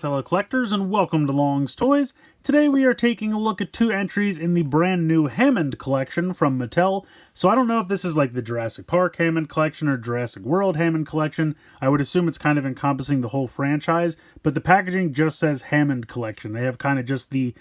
fellow collectors, and welcome to Long's Toys. Today we are taking a look at two entries in the brand new Hammond collection from Mattel. So I don't know if this is like the Jurassic Park Hammond collection or Jurassic World Hammond collection. I would assume it's kind of encompassing the whole franchise, but the packaging just says Hammond collection. They have kind of just the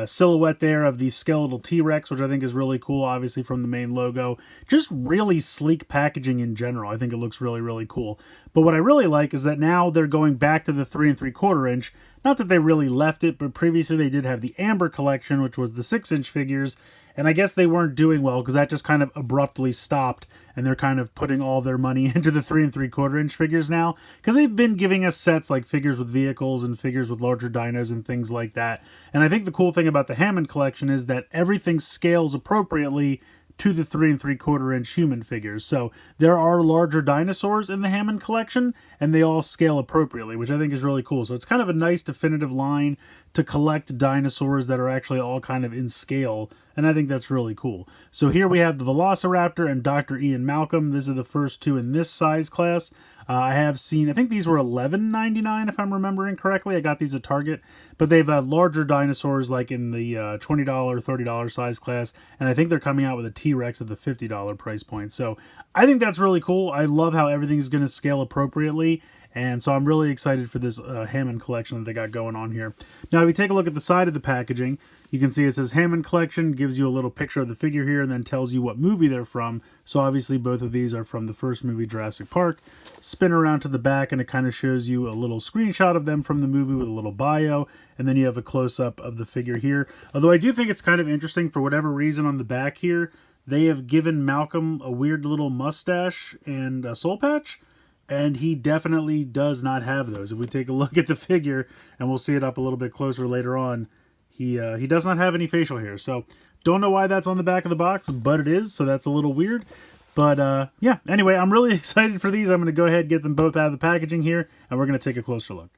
silhouette there of the skeletal T-Rex, which I think is really cool, obviously from the main logo. Just really sleek packaging in general. I think it looks really, really cool. But what I really like is that now they're going back to the 3 3/4 inch. Not that they really left it, but previously they did have the Amber collection, which was the 6-inch figures, and I guess they weren't doing well because that just kind of abruptly stopped, and they're kind of putting all their money into the 3 3/4 inch figures now, because they've been giving us sets like figures with vehicles and figures with larger dinos and things like that. And I think the cool thing about the Hammond collection is that everything scales appropriately to the 3 3/4 inch human figures. So there are larger dinosaurs in the Hammond collection, and they all scale appropriately, which I think is really cool. So it's kind of a nice definitive line to collect dinosaurs that are actually all kind of in scale, and I think that's really cool. So here we have the Velociraptor and Dr. Ian Malcolm. These are the first two in this size class. I have seen, I think these were $11.99 if I'm remembering correctly. I got these at Target, but they've had larger dinosaurs like in the $20, $30 size class, and I think they're coming out with a T-Rex at the $50 price point. So I think that's really cool. I love how everything's going to scale appropriately, and so I'm really excited for this Hammond collection that they got going on here. Now, if you take a look at the side of the packaging, you can see it says Hammond collection, gives you a little picture of the figure here, and then tells you what movie they're from. So obviously both of these are from the first movie, Jurassic Park. Spin around to the back, and it kind of shows you a little screenshot of them from the movie with a little bio, and then you have a close-up of the figure here. Although I do think it's kind of interesting, for whatever reason on the back here, they have given Malcolm a weird little mustache and a soul patch, and he definitely does not have those. If we take a look at the figure, and we'll see it up a little bit closer later on, he does not have any facial hair. So don't know why that's on the back of the box, but it is, so that's a little weird. But yeah, anyway, I'm really excited for these. I'm going to go ahead and get them both out of the packaging here, and we're going to take a closer look.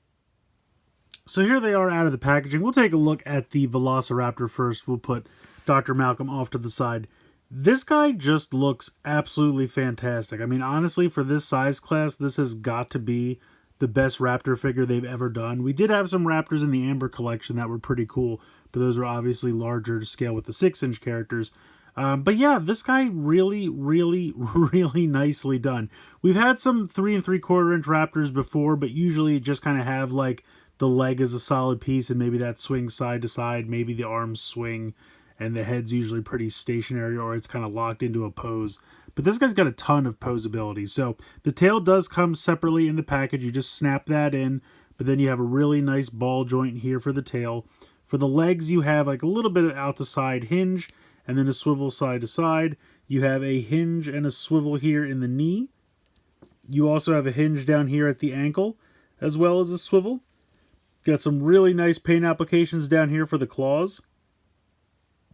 So here they are out of the packaging. We'll take a look at the Velociraptor first. We'll put Dr. Malcolm off to the side. This guy just looks absolutely fantastic. I mean, honestly, for this size class, this has got to be the best raptor figure they've ever done. We did have some raptors in the Amber collection that were pretty cool, but those are obviously larger to scale with the 6-inch characters. But yeah, this guy really, really, really nicely done. We've had some 3 3/4 inch raptors before, but usually just kind of have like the leg as a solid piece, and maybe that swings side to side, maybe the arms swing, and the head's usually pretty stationary, or it's kind of locked into a pose. But this guy's got a ton of posability. So the tail does come separately in the package. You just snap that in, but then you have a really nice ball joint here for the tail. For the legs, you have like a little bit of out to side hinge, and then a swivel side to side. You have a hinge and a swivel here in the knee. You also have a hinge down here at the ankle, as well as a swivel. Got some really nice paint applications down here for the claws.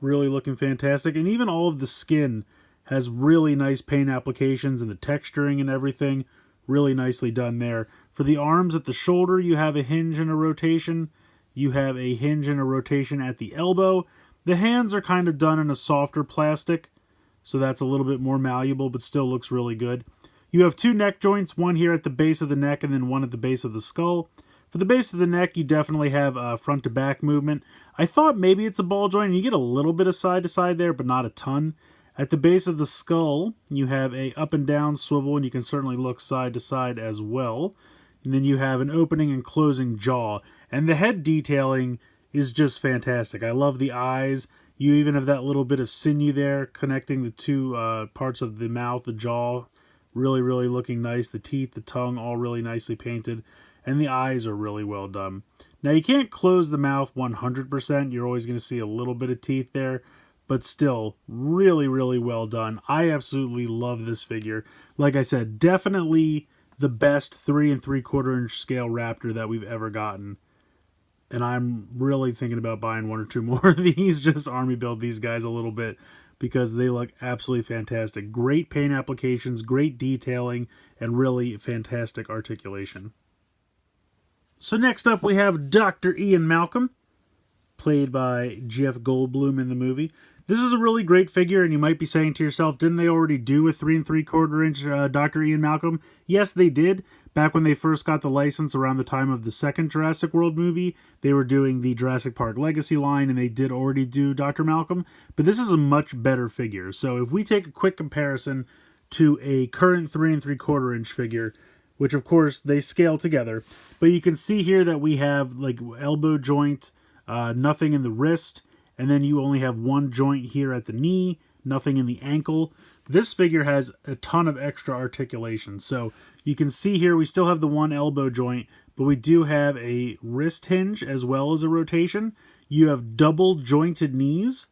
Really looking fantastic. And even all of the skin has really nice paint applications, and the texturing and everything really nicely done there. For the arms at the shoulder, you have a hinge and a rotation. You have a hinge and a rotation at the elbow. The hands are kind of done in a softer plastic, so that's a little bit more malleable, but still looks really good. You have two neck joints, one here at the base of the neck and then one at the base of the skull. For the base of the neck, you definitely have front to back movement. I thought maybe it's a ball joint, and you get a little bit of side to side there, but not a ton. At the base of the skull, you have a up and down swivel, and you can certainly look side to side as well. And then you have an opening and closing jaw. And the head detailing is just fantastic. I love the eyes. You even have that little bit of sinew there connecting the two parts of the mouth, the jaw. Really, really looking nice. The teeth, the tongue, all really nicely painted. And the eyes are really well done. Now, you can't close the mouth 100%. You're always going to see a little bit of teeth there. But still, really, really well done. I absolutely love this figure. Like I said, definitely the best 3 3/4 inch scale raptor that we've ever gotten. And I'm really thinking about buying one or two more of these. Just army build these guys a little bit, because they look absolutely fantastic. Great paint applications, great detailing, and really fantastic articulation. So next up we have Dr. Ian Malcolm, played by Jeff Goldblum in the movie. This is a really great figure, and you might be saying to yourself, didn't they already do a 3 3/4 inch Dr. Ian Malcolm? Yes, they did. Back when they first got the license around the time of the second Jurassic World movie, they were doing the Jurassic Park Legacy line, and they did already do Dr. Malcolm, but this is a much better figure. So if we take a quick comparison to a current 3 3/4 inch figure, which of course they scale together, but you can see here that we have like elbow joint, nothing in the wrist, and then you only have one joint here at the knee, nothing in the ankle. This figure has a ton of extra articulation. So you can see here we still have the one elbow joint, but we do have a wrist hinge as well as a rotation. You have double jointed knees,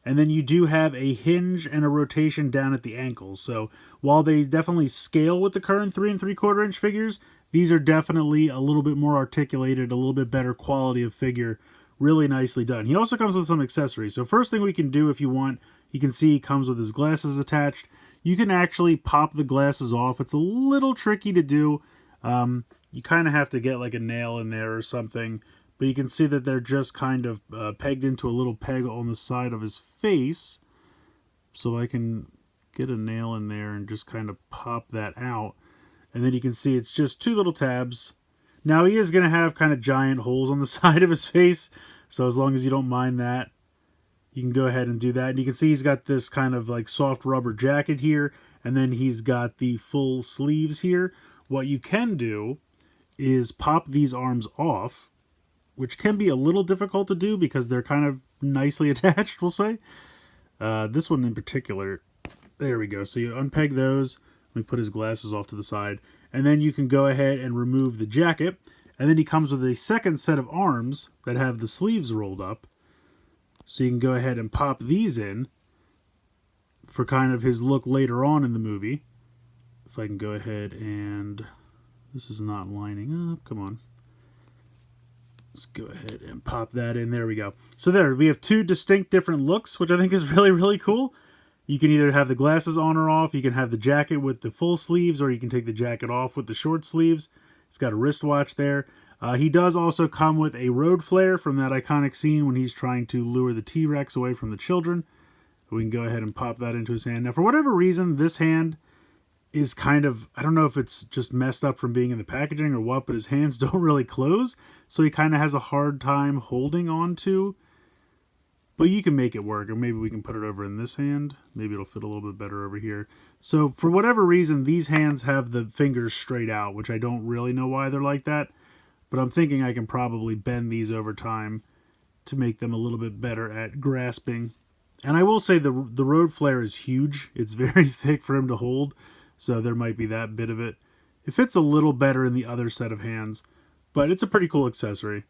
and then you do have a hinge and a rotation down at the ankles. So while they definitely scale with the current 3 3/4 inch figures, these are definitely a little bit more articulated, a little bit better quality of figure. Really nicely done. He also comes with some accessories. So first thing we can do if you want, you can see he comes with his glasses attached. You can actually pop the glasses off. It's a little tricky to do. You kind of have to get like a nail in there or something. But you can see that they're just kind of pegged into a little peg on the side of his face. So I can get a nail in there and just kind of pop that out. And then you can see it's just two little tabs. Now he is going to have kind of giant holes on the side of his face. So as long as you don't mind that, you can go ahead and do that. And you can see he's got this kind of like soft rubber jacket here. And then he's got the full sleeves here. What you can do is pop these arms off, which can be a little difficult to do because they're kind of nicely attached, we'll say. This one in particular, there we go. So you unpeg those. Let me put his glasses off to the side. And then you can go ahead and remove the jacket. And then he comes with a second set of arms that have the sleeves rolled up. So you can go ahead and pop these in for kind of his look later on in the movie. If I can go ahead and... This is not lining up. Come on. Let's go ahead and pop that in. There we go. So there, we have two distinct different looks, which I think is really, really cool. You can either have the glasses on or off. You can have the jacket with the full sleeves, or you can take the jacket off with the short sleeves. It's got a wristwatch there. He does also come with a road flare from that iconic scene when he's trying to lure the T-Rex away from the children. We can go ahead and pop that into his hand. Now, for whatever reason, this hand is kind of, I don't know if it's just messed up from being in the packaging or what, but his hands don't really close. So he kind of has a hard time holding on to. But you can make it work, or maybe we can put it over in this hand. Maybe it'll fit a little bit better over here. So for whatever reason, these hands have the fingers straight out, which I don't really know why they're like that. But I'm thinking I can probably bend these over time to make them a little bit better at grasping. And I will say the road flare is huge. It's very thick for him to hold, so there might be that bit of it. It fits a little better in the other set of hands, but it's a pretty cool accessory.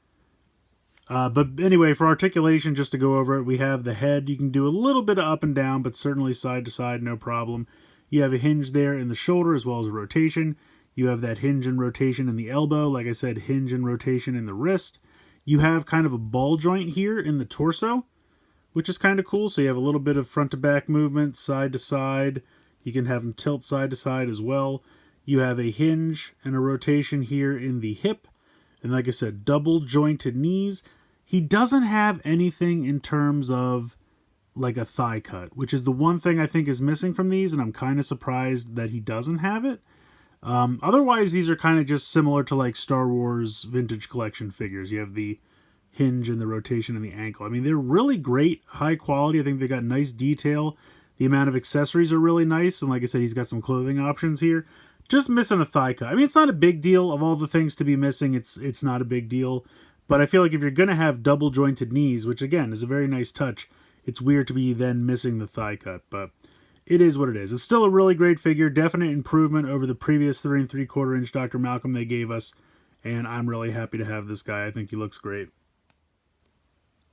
But anyway, for articulation, just to go over it, we have the head. You can do a little bit of up and down, but certainly side to side, no problem. You have a hinge there in the shoulder as well as a rotation. You have that hinge and rotation in the elbow. Like I said, hinge and rotation in the wrist. You have kind of a ball joint here in the torso, which is kind of cool. So you have a little bit of front to back movement, side to side. You can have them tilt side to side as well. You have a hinge and a rotation here in the hip. And like I said, double jointed knees. He doesn't have anything in terms of like a thigh cut, which is the one thing I think is missing from these, and I'm kind of surprised that he doesn't have it. Otherwise, these are kind of just similar to like Star Wars Vintage Collection figures. You have the hinge and the rotation and the ankle. I mean, they're really great, high quality. I think they got nice detail. The amount of accessories are really nice, and like I said, he's got some clothing options here. Just missing a thigh cut. I mean, it's not a big deal. Of all the things to be missing, it's not a big deal. But I feel like if you're going to have double jointed knees, which again is a very nice touch, it's weird to be then missing the thigh cut. But it is what it is. It's still a really great figure. Definite improvement over the previous 3 3/4 inch Dr. Malcolm they gave us. And I'm really happy to have this guy. I think he looks great.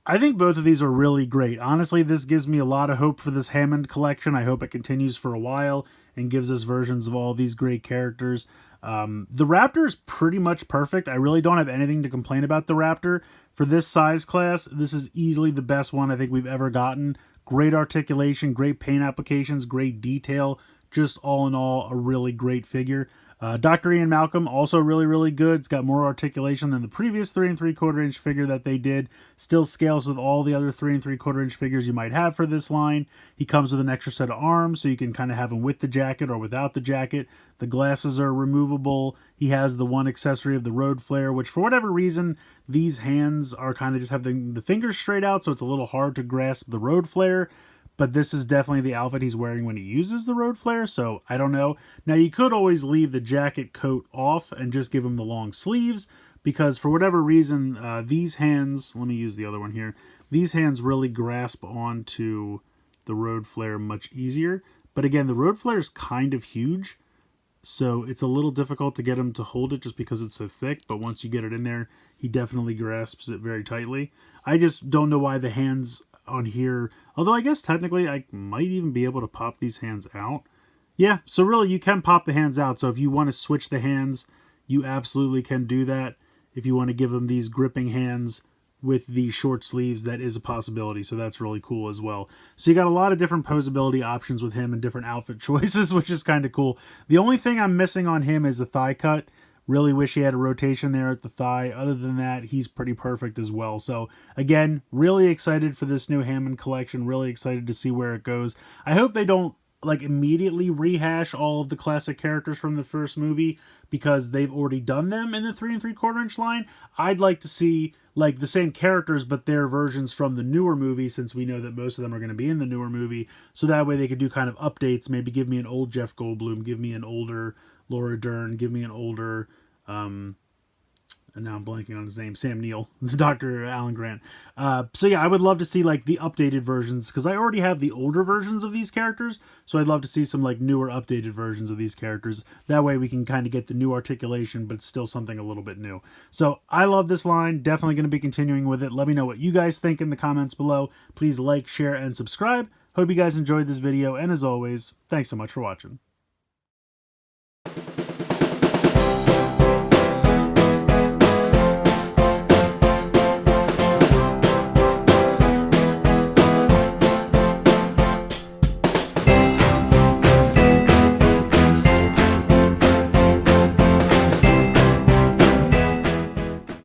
I think both of these are really great. Honestly, this gives me a lot of hope for this Hammond collection. I hope it continues for a while and gives us versions of all these great characters. The Raptor is pretty much perfect. I really don't have anything to complain about the Raptor. For this size class, this is easily the best one I think we've ever gotten. Great articulation, great paint applications, great detail. Just all in all, a really great figure. Dr. Ian Malcolm, also really, really good. It's got more articulation than the previous 3 3/4 inch figure that they did. Still scales with all the other 3 3/4 inch figures you might have for this line. He comes with an extra set of arms, so you can kind of have him with the jacket or without the jacket. The glasses are removable. He has the one accessory of the road flare, which for whatever reason, these hands are kind of just having the fingers straight out, so it's a little hard to grasp the road flare. But this is definitely the outfit he's wearing when he uses the road flare, so I don't know. Now, you could always leave the jacket coat off and just give him the long sleeves, because for whatever reason, these hands, let me use the other one here, these hands really grasp onto the road flare much easier. But again, the road flare is kind of huge, so it's a little difficult to get him to hold it just because it's so thick, but once you get it in there, he definitely grasps it very tightly. I just don't know why the hands on here, although I guess technically I might even be able to pop these hands out. Yeah, so really you can pop the hands out, so if you want to switch the hands, you absolutely can do that. If you want to give them these gripping hands with the short sleeves, that is a possibility, so that's really cool as well. So you got a lot of different posability options with him and different outfit choices, which is kind of cool. The only thing I'm missing on him is the thigh cut. Really wish he had a rotation there at the thigh. Other than that, he's pretty perfect as well. So again, really excited for this new Hammond collection. Really excited to see where it goes. I hope they don't like immediately rehash all of the classic characters from the first movie, because they've already done them in the 3 3/4 inch line. I'd like to see like the same characters, but their versions from the newer movie, since we know that most of them are going to be in the newer movie. So that way they could do kind of updates. Maybe give me an old Jeff Goldblum, give me an older Laura Dern, give me an older, and now I'm blanking on his name, Sam Neill, Dr. Alan Grant. So yeah, I would love to see like the updated versions, because I already have the older versions of these characters, so I'd love to see some like newer updated versions of these characters. That way we can kind of get the new articulation, but still something a little bit new. So I love this line, definitely going to be continuing with it. Let me know what you guys think in the comments below. Please like, share, and subscribe. Hope you guys enjoyed this video, and as always, thanks so much for watching.